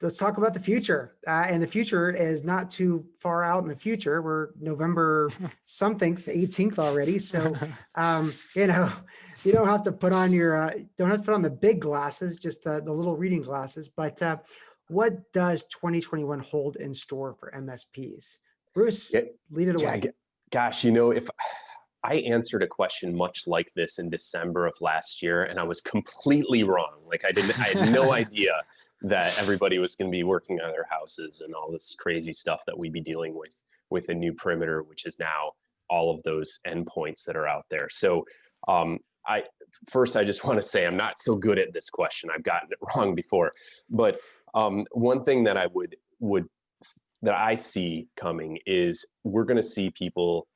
let's talk about the future. And the future is not too far out in the future. We're November something, 18th already. So, you know, you don't have to put on don't have to put on the big glasses, just the little reading glasses. But what does 2021 hold in store for MSPs? Bruce, Yeah, lead it away. gosh, if I answered a question much like this in December of last year, and I was completely wrong. Like I had no idea that everybody was going to be working on their houses and all this crazy stuff that we'd be dealing with a new perimeter, which is now all of those endpoints that are out there. So I just want to say I'm not so good at this question. I've gotten it wrong before, but one thing that I would that I see coming is we're going to see people.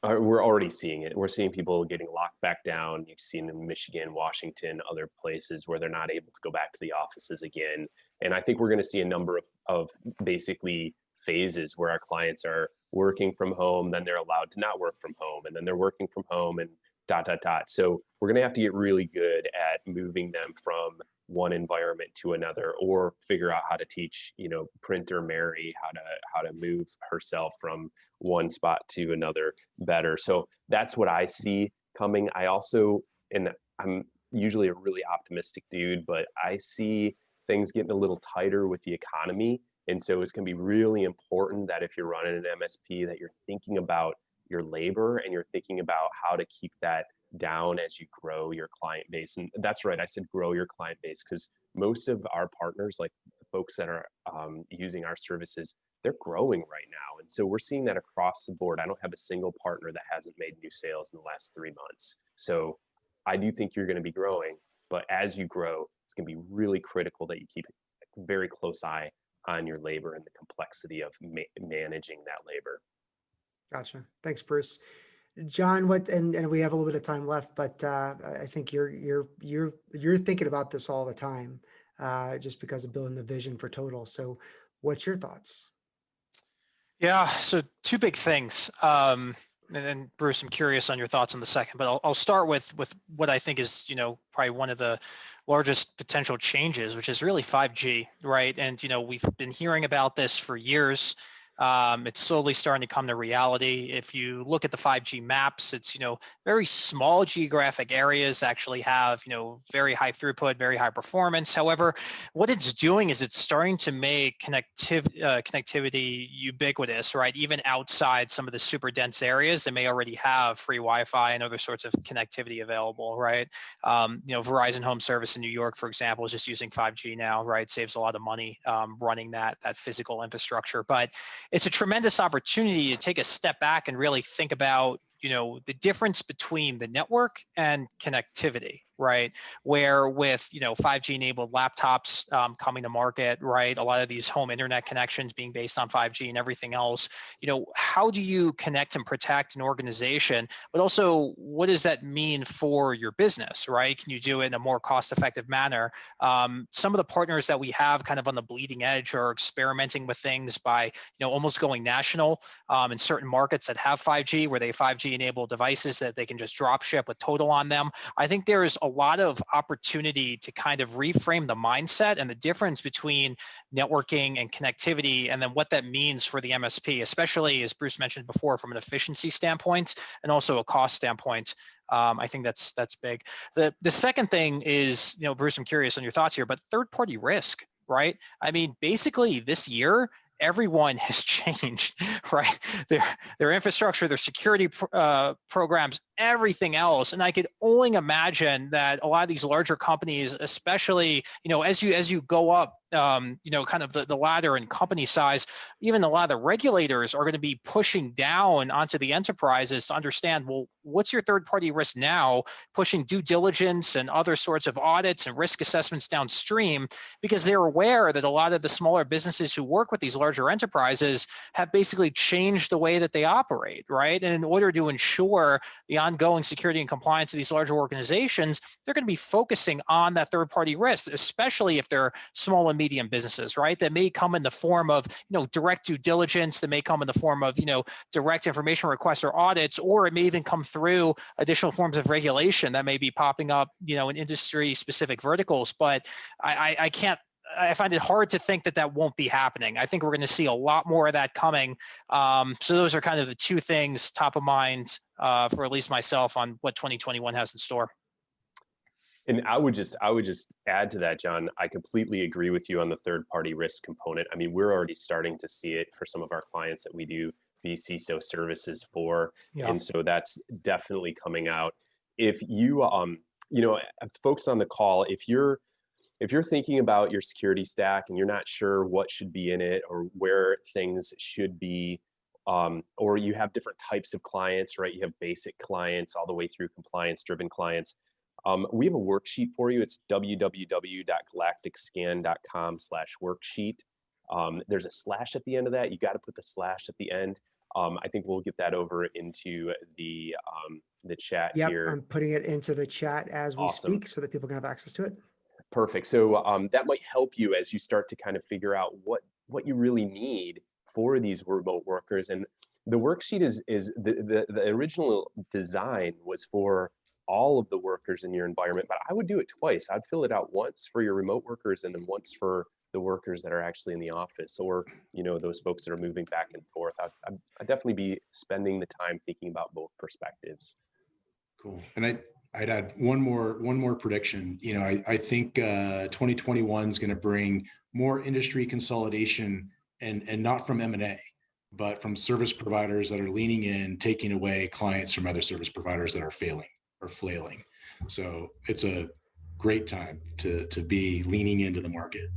We're already seeing it. We're seeing people getting locked back down. You've seen in Michigan, Washington, other places where they're not able to go back to the offices again. And I think we're going to see a number of basically phases where our clients are working from home, then they're allowed to not work from home, and then they're working from home and ... So we're going to have to get really good at moving them from one environment to another, or figure out how to teach, printer Mary how to move herself from one spot to another better. So that's what I see coming. I also, and I'm usually a really optimistic dude, but I see things getting a little tighter with the economy. And so it's going to be really important that if you're running an MSP, that you're thinking about your labor and you're thinking about how to keep that down as you grow your client base. And that's right, I said grow your client base, because most of our partners, like the folks that are using our services, they're growing right now. And so we're seeing that across the board. I don't have a single partner that hasn't made new sales in the last 3 months. So I do think you're going to be growing, but as you grow, it's going to be really critical that you keep a very close eye on your labor and the complexity of managing that labor. Gotcha. Thanks, Bruce. John, and we have a little bit of time left, but I think you're thinking about this all the time, just because of building the vision for Total. So what's your thoughts? Yeah, so two big things. And then Bruce, I'm curious on your thoughts on the second, but I'll start with what I think is, probably one of the largest potential changes, which is really 5G, right? And, we've been hearing about this for years. It's slowly starting to come to reality. If you look at the 5G maps, it's, very small geographic areas actually have, very high throughput, very high performance. However, what it's doing is it's starting to make connectivity ubiquitous, right? Even outside some of the super dense areas that may already have free Wi-Fi and other sorts of connectivity available, right? Verizon Home Service in New York, for example, is just using 5G now, right? Saves a lot of money running that physical infrastructure. But it's a tremendous opportunity to take a step back and really think about, the difference between the network and connectivity, right? Where with, 5G enabled laptops coming to market, right? A lot of these home internet connections being based on 5G and everything else, how do you connect and protect an organization, but also what does that mean for your business, right? Can you do it in a more cost-effective manner? Some of the partners that we have kind of on the bleeding edge are experimenting with things by, almost going national in certain markets that have 5G, where they have 5G enabled devices that they can just drop ship with Total on them. I think there is a lot of opportunity to kind of reframe the mindset and the difference between networking and connectivity, and then what that means for the MSP, especially as Bruce mentioned before, from an efficiency standpoint and also a cost standpoint. I think that's big. The second thing is, Bruce, I'm curious on your thoughts here, but third-party risk, right? I mean, basically this year, everyone has changed, right? Their infrastructure, their security programs, everything else. And I could only imagine that a lot of these larger companies, especially, as you go up, kind of the ladder in company size, even a lot of the regulators are going to be pushing down onto the enterprises to understand, well, what's your third-party risk now, pushing due diligence and other sorts of audits and risk assessments downstream, because they're aware that a lot of the smaller businesses who work with these larger enterprises have basically changed the way that they operate, right? And in order to ensure the ongoing security and compliance of these larger organizations, they're going to be focusing on that third-party risk, especially if they're small and medium businesses, right? That may come in the form of, direct due diligence, that may come in the form of, direct information requests or audits, or it may even come through additional forms of regulation that may be popping up, in industry-specific verticals. But I can't I find it hard to think that that won't be happening. I think we're going to see a lot more of that coming. So those are kind of the two things top of mind for at least myself on what 2021 has in store. And I would just add to that, John. I completely agree with you on the third-party risk component. I mean, we're already starting to see it for some of our clients that we do the CISO services for, Yeah. and so that's definitely coming out. If you, folks on the call, if you're thinking about your security stack and you're not sure what should be in it or where things should be, or you have different types of clients, right? You have basic clients all the way through compliance-driven clients. We have a worksheet for you. It's www.galacticscan.com/worksheet. There's a slash at the end of that. You got to put the slash at the end. I think we'll get that over into the chat Yep, here. I'm putting it into the chat as we Awesome. speak so that people can have access to it. Perfect. So that might help you as you start to kind of figure out what you really need for these remote workers. And the worksheet is the original design was for all of the workers in your environment, but I would do it twice. I'd fill it out once for your remote workers and then once for the workers that are actually in the office, or those folks that are moving back and forth. I'd definitely be spending the time thinking about both perspectives. Cool. And I'd add one more prediction. I think 2021 is going to bring more industry consolidation, and not from M&A, but from service providers that are leaning in, taking away clients from other service providers that are failing or flailing. So it's a great time to be leaning into the market.